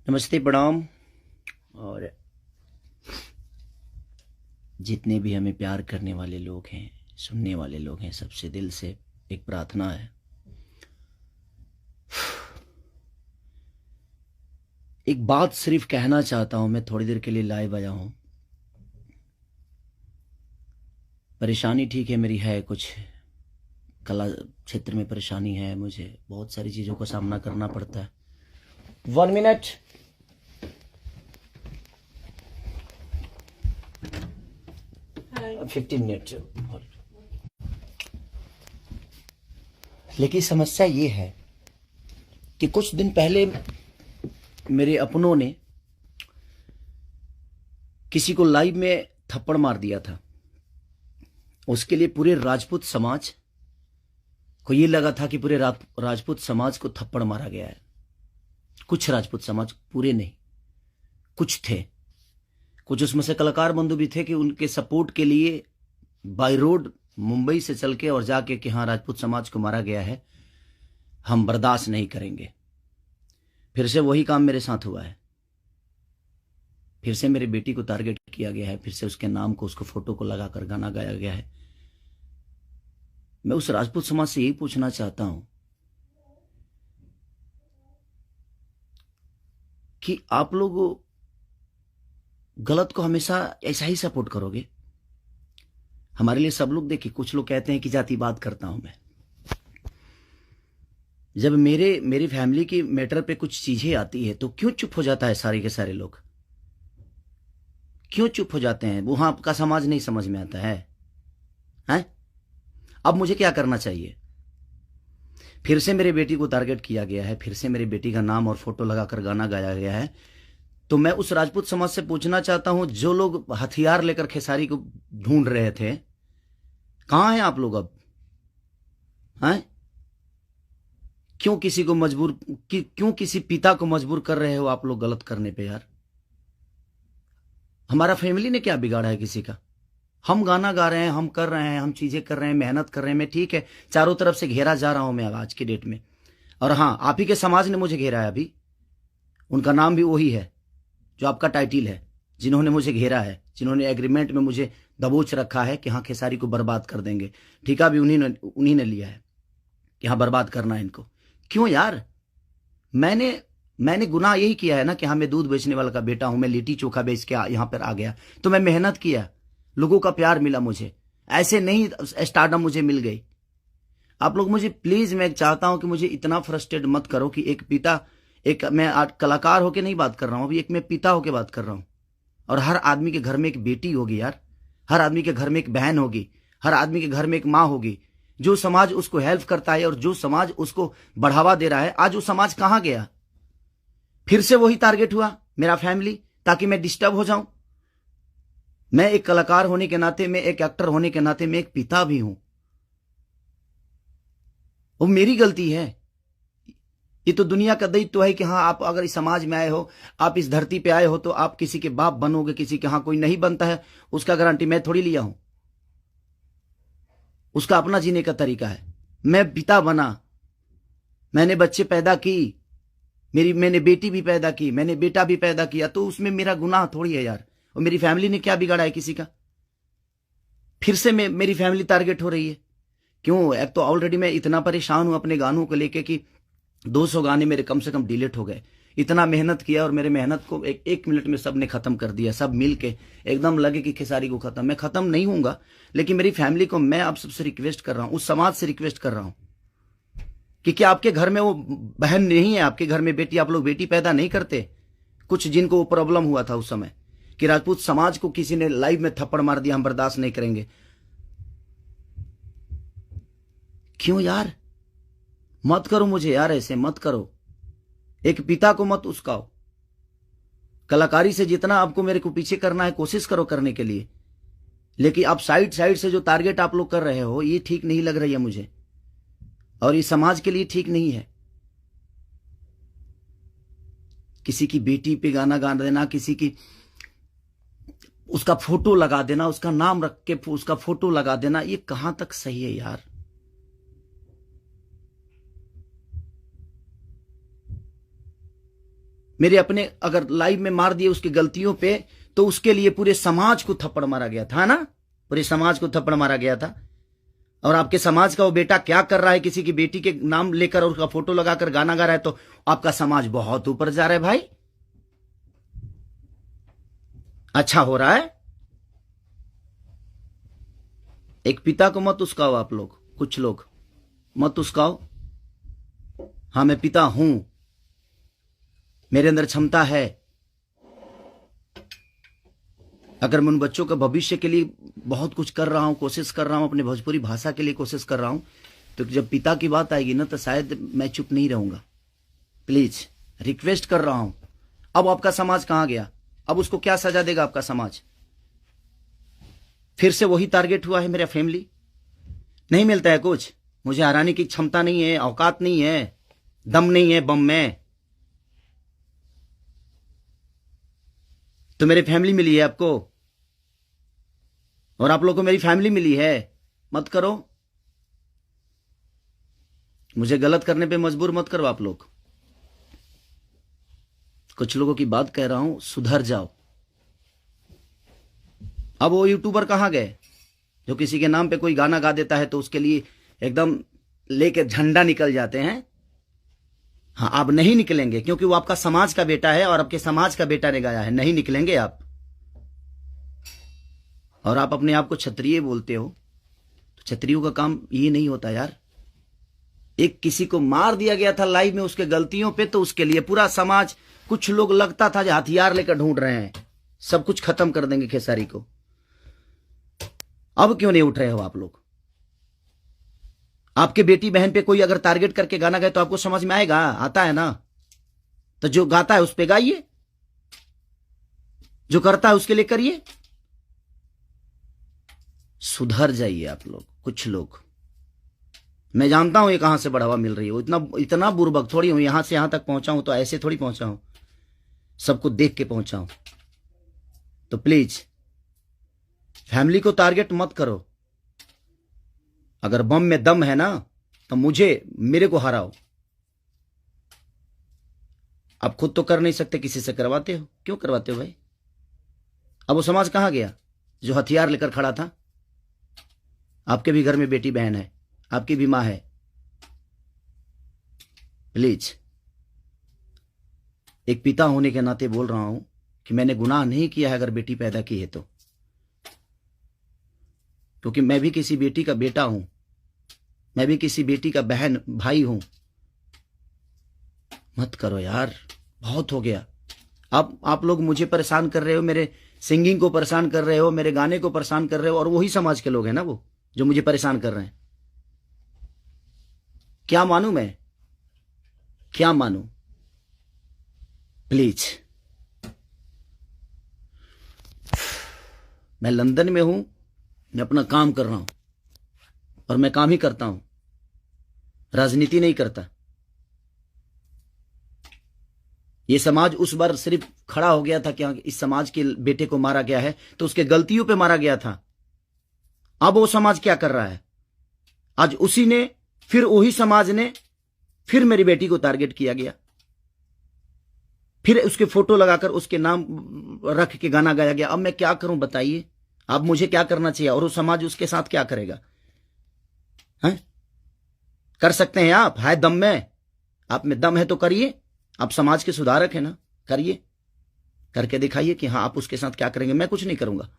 नमस्ते, प्रणाम। और जितने भी हमें प्यार करने वाले लोग हैं, सुनने वाले लोग हैं, सबसे दिल से एक प्रार्थना है। एक बात सिर्फ कहना चाहता हूं, मैं थोड़ी देर के लिए लाइव आया हूं। परेशानी ठीक है, मेरी है कुछ कला क्षेत्र में परेशानी है, मुझे बहुत सारी चीज़ों का सामना करना पड़ता है। 1 मिनट। Hi. 15 मिनट। लेकिन समस्या ये है कि कुछ दिन पहले मेरे अपनों ने किसी को लाइव में थप्पड़ मार दिया था। उसके लिए पूरे राजपूत समाज को ये लगा था कि पूरे राजपूत समाज को थप्पड़ मारा गया है। कुछ राजपूत समाज, पूरे नहीं, कुछ थे। कुछ उसमें से कलाकार बंधु भी थे कि उनके सपोर्ट के लिए बाय रोड मुंबई से चल के और जाके कि हाँ, राजपूत समाज को मारा गया है, हम बर्दाश्त नहीं करेंगे। फिर से वही काम मेरे साथ हुआ है। फिर से मेरी बेटी को टारगेट किया गया है, फिर से उसके नाम को, उसको फोटो को लगाकर गाना गाया गया है। मैं उस राजपूत समाज से यही पूछना चाहता हूं कि आप लोग गलत को हमेशा ऐसा ही सपोर्ट करोगे? हमारे लिए सब लोग, देखिए, कुछ लोग कहते हैं कि जातिवाद करता हूं मैं। जब मेरी फैमिली की मैटर पे कुछ चीजें आती है तो क्यों चुप हो जाता है सारे के सारे लोग? क्यों चुप हो जाते हैं? वहां आपका समाज नहीं समझ में आता है? हैं? अब मुझे क्या करना चाहिए? फिर से मेरी बेटी को टारगेट किया गया है, फिर से मेरी बेटी का नाम और फोटो लगाकर गाना गाया गया है। तो मैं उस राजपूत समाज से पूछना चाहता हूं, जो लोग हथियार लेकर खेसारी को ढूंढ रहे थे, कहां हैं आप लोग अब? हैं? क्यों किसी को मजबूर, क्यों किसी पिता को मजबूर कर रहे हो आप लोग गलत करने पे? यार, हमारा फैमिली ने क्या बिगाड़ा है किसी का? हम गाना गा रहे हैं, हम कर रहे हैं, हम चीजें कर रहे हैं, मेहनत कर रहे हैं। मैं ठीक है, चारों तरफ से घेरा जा रहा हूं मैं आज की डेट में। और हाँ, आप ही के समाज ने मुझे घेरा है अभी। उनका नाम भी वही है जो आपका टाइटिल है, जिन्होंने मुझे घेरा है, जिन्होंने एग्रीमेंट में मुझे दबोच रखा है कि हाँ, खेसारी को बर्बाद कर देंगे। ठेका भी उन्हीं ने लिया है कि हाँ, बर्बाद करना है इनको। क्यों यार? मैंने गुनाह यही किया है ना कि हाँ, मैं दूध बेचने वाला का बेटा हूं, मैं लिट्टी चोखा बेच के यहां पर आ गया, तो मैं मेहनत किया, लोगों का प्यार मिला मुझे। ऐसे नहीं स्टारडम मुझे मिल गई। आप लोग मुझे प्लीज, मैं चाहता हूं कि मुझे इतना फ्रस्ट्रेट मत करो कि एक पिता, एक मैं कलाकार होके नहीं बात कर रहा हूं, अभी एक मैं पिता होके बात कर रहा हूं। और हर आदमी के घर में एक बेटी होगी यार, हर आदमी के घर में एक बहन होगी, हर आदमी के घर में एक माँ होगी। जो समाज उसको हेल्प करता है और जो समाज उसको बढ़ावा दे रहा है, आज वो समाज कहां गया? फिर से वही टारगेट हुआ, मेरा फैमिली, ताकि मैं डिस्टर्ब हो जाऊं। मैं एक कलाकार होने के नाते, मैं एक एक्टर होने के नाते, मैं एक पिता भी हूं। वो मेरी गलती है। ये तो दुनिया का दायित्व है कि हाँ, आप अगर इस समाज में आए हो, आप इस धरती पे आए हो, तो आप किसी के बाप बनोगे, किसी के। हाँ, कोई नहीं बनता है, उसका गारंटी मैं थोड़ी लिया हूं। उसका अपना जीने का तरीका है। मैं पिता बना, मैंने बच्चे पैदा की, मैंने बेटी भी पैदा की, मैंने बेटा भी पैदा किया, तो उसमें मेरा गुनाह थोड़ी है यार। और मेरी फैमिली ने क्या बिगाड़ा है किसी का? फिर से मेरी फैमिली टारगेट हो रही है। क्यों? एक तो ऑलरेडी मैं इतना परेशान हूं अपने गानों को लेके कि 200 गाने मेरे कम से कम डिलीट हो गए। इतना मेहनत किया और मेरे मेहनत को एक मिनट में सब ने खत्म कर दिया। सब मिल के एकदम लगे कि खेसारी को खत्म। मैं खत्म नहीं हूंगा, लेकिन मेरी फैमिली को मैं आप सबसे रिक्वेस्ट कर रहा हूं, उस समाज से रिक्वेस्ट कर रहा हूं कि क्या आपके घर में वो बहन नहीं है? आपके घर में बेटी, आप लोग बेटी पैदा नहीं करते? कुछ जिनको वो प्रॉब्लम हुआ था उस समय कि राजपूत समाज को किसी ने लाइव में थप्पड़ मार दिया, हम बर्दाश्त नहीं करेंगे। क्यों यार? मत करो मुझे यार, ऐसे मत करो। एक पिता को मत उस्काओ। कलाकारी से जितना आपको मेरे को पीछे करना है, कोशिश करो करने के लिए, लेकिन आप साइड से जो टारगेट आप लोग कर रहे हो, ये ठीक नहीं लग रही है मुझे, और ये समाज के लिए ठीक नहीं है। किसी की बेटी पे गाना गा देना, किसी की उसका फोटो लगा देना, उसका नाम रख के उसका फोटो लगा देना, ये कहां तक सही है यार? मेरे अपने अगर लाइव में मार दिए उसकी गलतियों पे, तो उसके लिए पूरे समाज को थप्पड़ मारा गया था ना, पूरे समाज को थप्पड़ मारा गया था। और आपके समाज का वो बेटा क्या कर रहा है, किसी की बेटी के नाम लेकर और उसका फोटो लगाकर गाना गा रहा है, तो आपका समाज बहुत ऊपर जा रहा है भाई। अच्छा हो रहा है। एक पिता को मत उस्काओ आप लोग, कुछ लोग मत उस्काओ। हाँ, मैं पिता हूं, मेरे अंदर क्षमता है। अगर मैं उन बच्चों के भविष्य के लिए बहुत कुछ कर रहा हूं, कोशिश कर रहा हूं, अपने भोजपुरी भाषा के लिए कोशिश कर रहा हूं, तो जब पिता की बात आएगी ना, तो शायद मैं चुप नहीं रहूंगा। प्लीज रिक्वेस्ट कर रहा हूं। अब आपका समाज कहां गया? अब उसको क्या सजा देगा आपका समाज? फिर से वही टारगेट हुआ है मेरा फैमिली। नहीं मिलता है कुछ, मुझे हराने की क्षमता नहीं है, औकात नहीं है, दम नहीं है बम में, तो मेरी फैमिली मिली है आपको, और आप लोगों को मेरी फैमिली मिली है। मत करो, मुझे गलत करने पे मजबूर मत करो आप लोग। कुछ लोगों की बात कह रहा हूं, सुधर जाओ। अब वो यूट्यूबर कहां गए जो किसी के नाम पे कोई गाना गा देता है तो उसके लिए एकदम लेके झंडा निकल जाते हैं? हाँ, आप नहीं निकलेंगे, क्योंकि वो आपका समाज का बेटा है और आपके समाज का बेटा ने गाया है। नहीं निकलेंगे आप। और आप अपने आप को क्षत्रिय बोलते हो, तो क्षत्रियों का काम ये नहीं होता यार। एक किसी को मार दिया गया था लाइव में उसके गलतियों पे, तो उसके लिए पूरा समाज, कुछ लोग लगता था जो हथियार लेकर ढूंढ रहे हैं, सब कुछ खत्म कर देंगे खेसारी को। अब क्यों नहीं उठ रहे हो आप लोग? आपके बेटी बहन पे कोई अगर टारगेट करके गाना गाए तो आपको समझ में आएगा? आता है ना, तो जो गाता है उस पे गाइए, जो करता है उसके लिए करिए। सुधर जाइए आप लोग, कुछ लोग। मैं जानता हूं ये कहां से बढ़ावा मिल रही है, इतना बुर्बक थोड़ी हूं। यहां से यहां तक पहुंचा हूं तो ऐसे थोड़ी पहुंचा हूं, सबको देख के पहुंचा हूं। तो प्लीज फैमिली को टारगेट मत करो। अगर बम में दम है ना, तो मेरे को हराओ। आप खुद तो कर नहीं सकते, किसी से करवाते हो। क्यों करवाते हो भाई? अब वो समाज कहां गया जो हथियार लेकर खड़ा था? आपके भी घर में बेटी बहन है, आपकी भी मां है। प्लीज, एक पिता होने के नाते बोल रहा हूं कि मैंने गुनाह नहीं किया है अगर बेटी पैदा की है तो, क्योंकि मैं भी किसी बेटी का बेटा हूं, मैं भी किसी बेटी का बहन भाई हूं। मत करो यार, बहुत हो गया। अब आप लोग मुझे परेशान कर रहे हो, मेरे सिंगिंग को परेशान कर रहे हो, मेरे गाने को परेशान कर रहे हो, और वही समाज के लोग हैं ना वो जो मुझे परेशान कर रहे हैं। क्या मानूं मैं? क्या मानूं? प्लीज, मैं लंदन में हूं, मैं अपना काम कर रहा हूं, और मैं काम ही करता हूं, राजनीति नहीं करता। ये समाज उस बार सिर्फ खड़ा हो गया था कि इस समाज के बेटे को मारा गया है, तो उसके गलतियों पे मारा गया था। अब वो समाज क्या कर रहा है? आज उसी ने, फिर वही समाज ने, फिर मेरी बेटी को टारगेट किया गया, फिर उसके फोटो लगाकर उसके नाम रख के गाना गाया गया। अब मैं क्या करूं बताइए? अब मुझे क्या करना चाहिए, और वो समाज उसके साथ क्या करेगा? हैं? कर सकते हैं आप, है दम में, आप में दम है तो करिए। आप समाज के सुधारक है ना, करिए, करके दिखाइए कि हाँ आप उसके साथ क्या करेंगे। मैं कुछ नहीं करूंगा,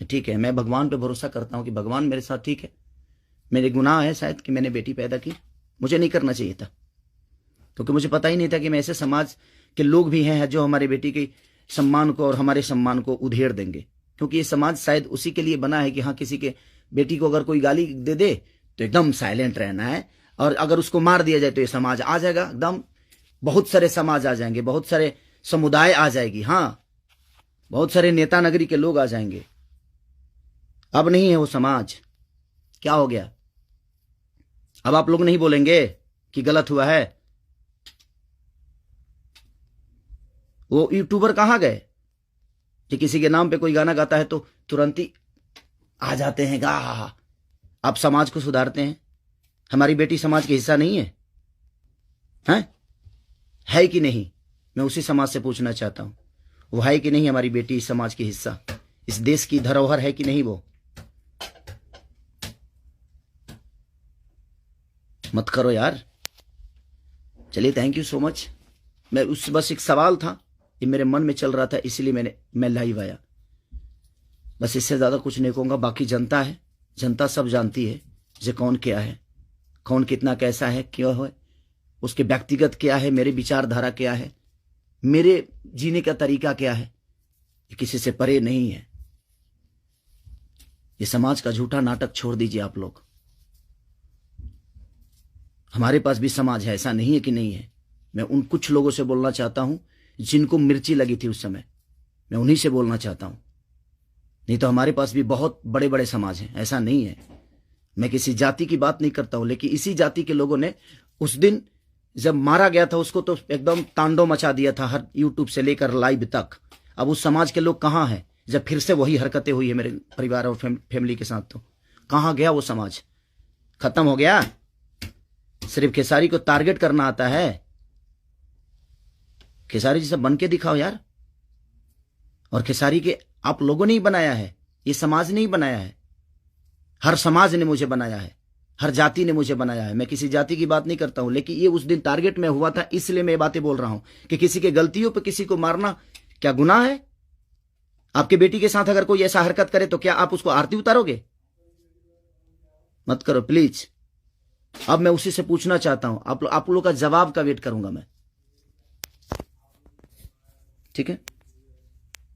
ठीक है। मैं भगवान पे भरोसा करता हूं कि भगवान मेरे साथ ठीक है। मेरे गुनाह है शायद कि मैंने बेटी पैदा की, मुझे नहीं करना चाहिए था, क्योंकि मुझे पता ही नहीं था कि मैं ऐसे समाज के लोग भी हैं जो हमारी बेटी के सम्मान को और हमारे सम्मान को उधेड़ देंगे। क्योंकि ये समाज शायद उसी के लिए बना है कि हाँ, किसी के बेटी को अगर कोई गाली दे दे तो एकदम साइलेंट रहना है, और अगर उसको मार दिया जाए तो ये समाज आ जाएगा एकदम। बहुत सारे समाज आ जाएंगे, बहुत सारे समुदाय आ जाएगी, हाँ, बहुत सारे नेता नगरी के लोग आ जाएंगे। अब नहीं है वो समाज। क्या हो गया? अब आप लोग नहीं बोलेंगे कि गलत हुआ है? वो यूट्यूबर कहां गए कि किसी के नाम पे कोई गाना गाता है तो तुरंत ही आ जाते हैं गा? आप समाज को सुधारते हैं। हमारी बेटी समाज का हिस्सा नहीं है? हैं? है कि नहीं? मैं उसी समाज से पूछना चाहता हूं, वो है कि नहीं हमारी बेटी इस समाज की हिस्सा, इस देश की धरोहर है कि नहीं? वो मत करो यार। चलिए, थैंक यू सो मच। मैं बस एक सवाल था, ये मेरे मन में चल रहा था, इसीलिए मैं लाइव आया। बस इससे ज्यादा कुछ नहीं कहूंगा। बाकी जनता है, जनता सब जानती है जे कौन क्या है, कौन कितना कैसा है, क्यों है, उसके व्यक्तिगत क्या है, मेरे विचारधारा क्या है, मेरे जीने का तरीका क्या है, ये किसी से परे नहीं है। ये समाज का झूठा नाटक छोड़ दीजिए आप लोग। हमारे पास भी समाज है, ऐसा नहीं है कि नहीं है। मैं उन कुछ लोगों से बोलना चाहता हूं जिनको मिर्ची लगी थी उस समय, मैं उन्हीं से बोलना चाहता हूं। नहीं तो हमारे पास भी बहुत बड़े बड़े समाज हैं, ऐसा नहीं है। मैं किसी जाति की बात नहीं करता हूं, लेकिन इसी जाति के लोगों ने उस दिन जब मारा गया था उसको तो एकदम तांडव मचा दिया था, हर यूट्यूब से लेकर लाइव तक। अब उस समाज के लोग कहां हैं? जब फिर से वही हरकतें हुई है मेरे परिवार और फैमिली के साथ, तो कहां गया वो समाज? खत्म हो गया? सिर्फ खेसारी को टारगेट करना आता है? खेसारी जैसा बन के दिखाओ यार। और खेसारी के आप लोगों ने ही बनाया है, ये समाज ने ही बनाया है। हर समाज ने मुझे बनाया है, हर जाति ने मुझे बनाया है। मैं किसी जाति की बात नहीं करता हूं, लेकिन ये उस दिन टारगेट में हुआ था, इसलिए मैं ये बातें बोल रहा हूं कि किसी के गलतियों पर किसी को मारना क्या गुनाह है? आपके बेटी के साथ अगर कोई ऐसा हरकत करे तो क्या आप उसको आरती उतारोगे? मत करो प्लीज। अब मैं उसी से पूछना चाहता हूं, आप लोगों का जवाब का वेट करूंगा मैं। ठीक है,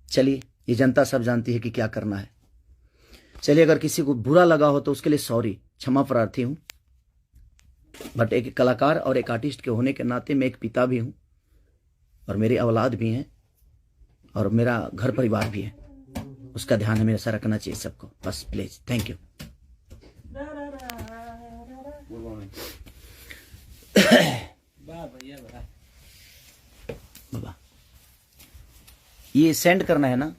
चलिए, ये जनता सब जानती है कि क्या करना है। चलिए, अगर किसी को बुरा लगा हो तो उसके लिए सॉरी, क्षमा प्रार्थी हूं। बट एक कलाकार और एक आर्टिस्ट के होने के नाते मैं एक पिता भी हूं, और मेरी औलाद भी हैं, और मेरा घर परिवार भी है। उसका ध्यान हमेशा रखना चाहिए सबको। बस प्लीज, थैंक यू। बाबा, ये सेंड करना है ना?